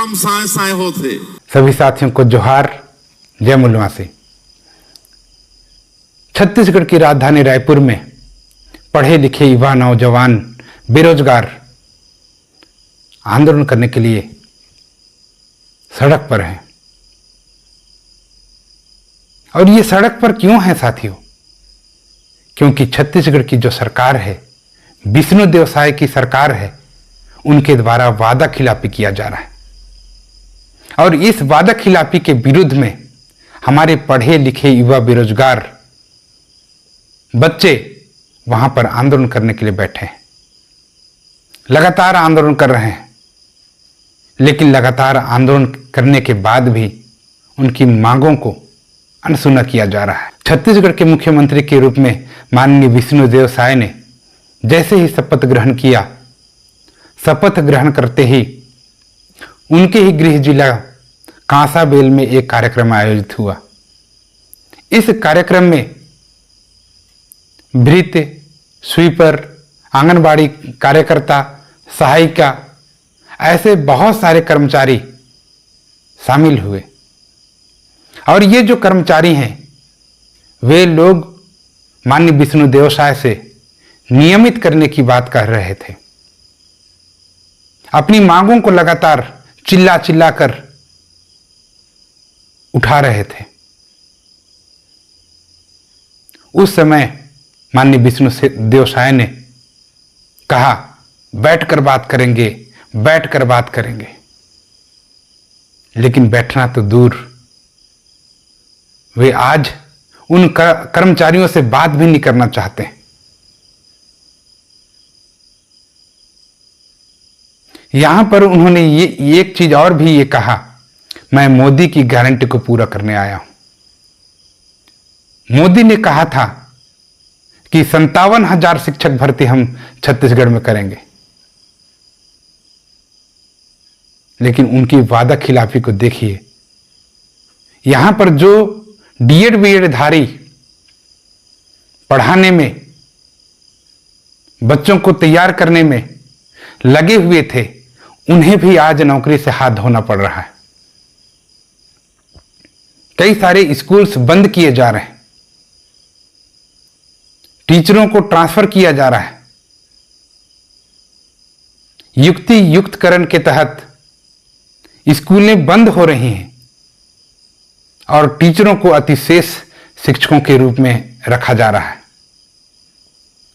काम साए साए होते। सभी साथियों को जोहार, जय मूलवासी। छत्तीसगढ़ की राजधानी रायपुर में पढ़े लिखे युवा नौजवान बेरोजगार आंदोलन करने के लिए सड़क पर हैं। और ये सड़क पर क्यों है साथियों? क्योंकि छत्तीसगढ़ की जो सरकार है, विष्णुदेव साय की सरकार है, उनके द्वारा वादा खिलाफी किया जा रहा है। और इस वादा खिलाफी के विरुद्ध में हमारे पढ़े लिखे युवा बेरोजगार बच्चे वहां पर आंदोलन करने के लिए बैठे हैं। लगातार आंदोलन कर रहे हैं, लेकिन लगातार आंदोलन करने के बाद भी उनकी मांगों को अनसुना किया जा रहा है। छत्तीसगढ़ के मुख्यमंत्री के रूप में माननीय विष्णुदेव साय ने जैसे ही शपथ ग्रहण किया, शपथ ग्रहण करते ही उनके ही गृह जिला कांसाबेल में एक कार्यक्रम आयोजित हुआ। इस कार्यक्रम में भृत्य, स्वीपर, आंगनबाड़ी कार्यकर्ता, सहायिका, ऐसे बहुत सारे कर्मचारी शामिल हुए। और ये जो कर्मचारी हैं, वे लोग माननीय विष्णुदेव साय से नियमित करने की बात कह रहे थे। अपनी मांगों को लगातार चिल्ला चिल्ला कर उठा रहे थे। उस समय माननीय विष्णुदेव साय ने कहा, बैठकर बात करेंगे, बैठकर बात करेंगे। लेकिन बैठना तो दूर, वे आज उन कर्मचारियों से बात भी नहीं करना चाहते हैं। यहां पर उन्होंने ये एक चीज और भी ये कहा, मैं मोदी की गारंटी को पूरा करने आया हूं। मोदी ने कहा था कि 57,000 शिक्षक भर्ती हम छत्तीसगढ़ में करेंगे, लेकिन उनकी वादा खिलाफी को देखिए। यहां पर जो डीएड बीएड धारी पढ़ाने में, बच्चों को तैयार करने में लगे हुए थे, उन्हें भी आज नौकरी से हाथ धोना पड़ रहा है। कई सारे स्कूल्स बंद किए जा रहे हैं, टीचरों को ट्रांसफर किया जा रहा है। युक्ति युक्तकरण के तहत स्कूलें बंद हो रही हैं और टीचरों को अतिशेष शिक्षकों के रूप में रखा जा रहा है।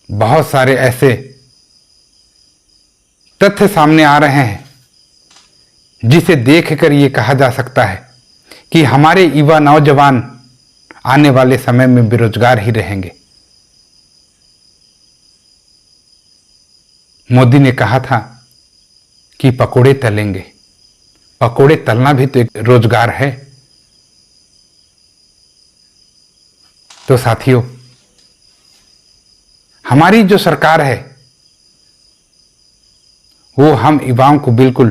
बहुत सारे ऐसे तथ्य सामने आ रहे हैं जिसे देखकर यह कहा जा सकता है कि हमारे युवा नौजवान आने वाले समय में बेरोजगार ही रहेंगे। मोदी ने कहा था कि पकोड़े तलेंगे। पकोड़े तलना भी तो एक रोजगार है। तो साथियों, हमारी जो सरकार है वो हम युवाओं को बिल्कुल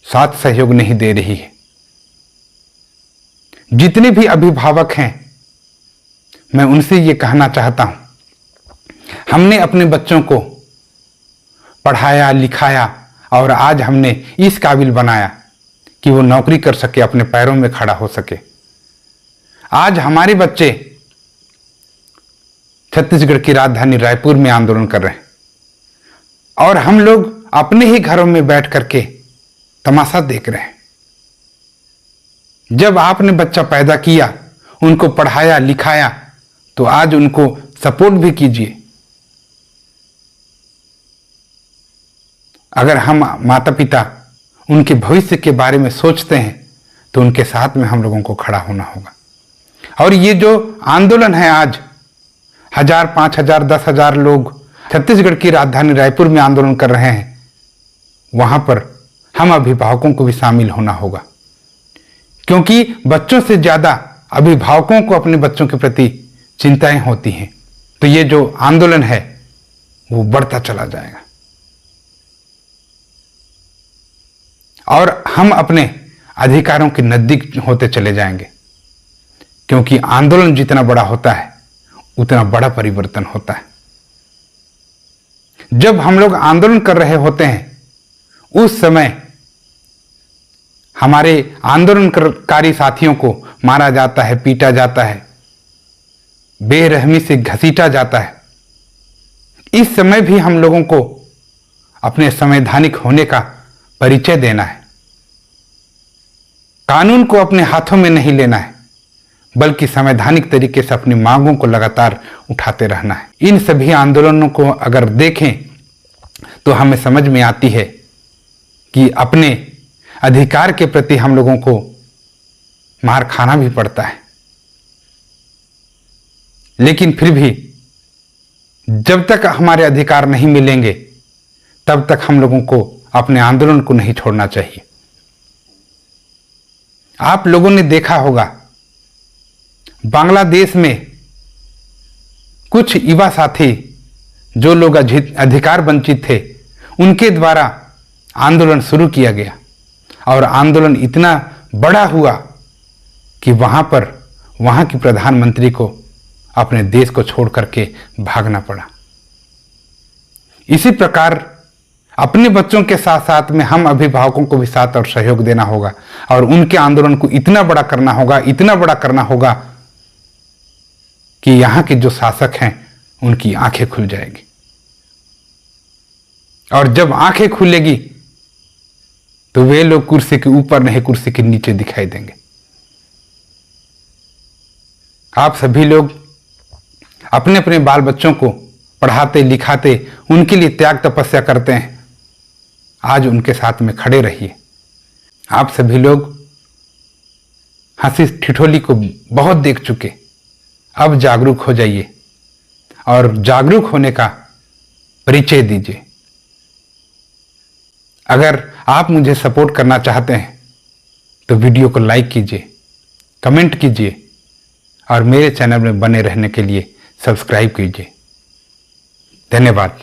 साथ सहयोग नहीं दे रही है। जितने भी अभिभावक हैं, मैं उनसे ये कहना चाहता हूं, हमने अपने बच्चों को पढ़ाया लिखाया और आज हमने इस काबिल बनाया कि वो नौकरी कर सके, अपने पैरों में खड़ा हो सके। आज हमारे बच्चे छत्तीसगढ़ की राजधानी रायपुर में आंदोलन कर रहे हैं और हम लोग अपने ही घरों में बैठ करके तमाशा देख रहे हैं। जब आपने बच्चा पैदा किया, उनको पढ़ाया लिखाया, तो आज उनको सपोर्ट भी कीजिए। अगर हम माता पिता उनके भविष्य के बारे में सोचते हैं तो उनके साथ में हम लोगों को खड़ा होना होगा। और ये जो आंदोलन है, आज 1,000, 5,000, 10,000 लोग छत्तीसगढ़ की राजधानी रायपुर में आंदोलन कर रहे हैं, वहां पर हम अभिभावकों को भी शामिल होना होगा, क्योंकि बच्चों से ज्यादा अभिभावकों को अपने बच्चों के प्रति चिंताएं होती हैं। तो ये जो आंदोलन है वो बढ़ता चला जाएगा और हम अपने अधिकारों के नजदीक होते चले जाएंगे, क्योंकि आंदोलन जितना बड़ा होता है उतना बड़ा परिवर्तन होता है। जब हम लोग आंदोलन कर रहे होते हैं, उस समय हमारे आंदोलनकारी साथियों को मारा जाता है, पीटा जाता है, बेरहमी से घसीटा जाता है। इस समय भी हम लोगों को अपने संवैधानिक होने का परिचय देना है। कानून को अपने हाथों में नहीं लेना है, बल्कि संवैधानिक तरीके से अपनी मांगों को लगातार उठाते रहना है। इन सभी आंदोलनों को अगर देखें तो हमें समझ में आती है कि अपने अधिकार के प्रति हम लोगों को मार खाना भी पड़ता है, लेकिन फिर भी जब तक हमारे अधिकार नहीं मिलेंगे तब तक हम लोगों को अपने आंदोलन को नहीं छोड़ना चाहिए। आप लोगों ने देखा होगा बांग्लादेश में कुछ युवा साथी जो लोग अधिकार वंचित थे उनके द्वारा आंदोलन शुरू किया गया और आंदोलन इतना बड़ा हुआ कि वहां की प्रधानमंत्री को अपने देश को छोड़ करके भागना पड़ा। इसी प्रकार अपने बच्चों के साथ साथ में हम अभिभावकों को भी साथ और सहयोग देना होगा और उनके आंदोलन को इतना बड़ा करना होगा कि यहाँ के जो शासक हैं उनकी आंखें खुल जाएगी। और जब आंखें खुलेगी तो वे लोग कुर्सी के ऊपर नहीं, कुर्सी के नीचे दिखाई देंगे। आप सभी लोग अपने अपने बाल बच्चों को पढ़ाते लिखाते उनके लिए त्याग तपस्या करते हैं, आज उनके साथ में खड़े रहिए। आप सभी लोग हंसी ठिठोली को बहुत देख चुके, अब जागरूक हो जाइए और जागरूक होने का परिचय दीजिए। अगर आप मुझे सपोर्ट करना चाहते हैं तो वीडियो को लाइक कीजिए, कमेंट कीजिए और मेरे चैनल में बने रहने के लिए सब्सक्राइब कीजिए। धन्यवाद।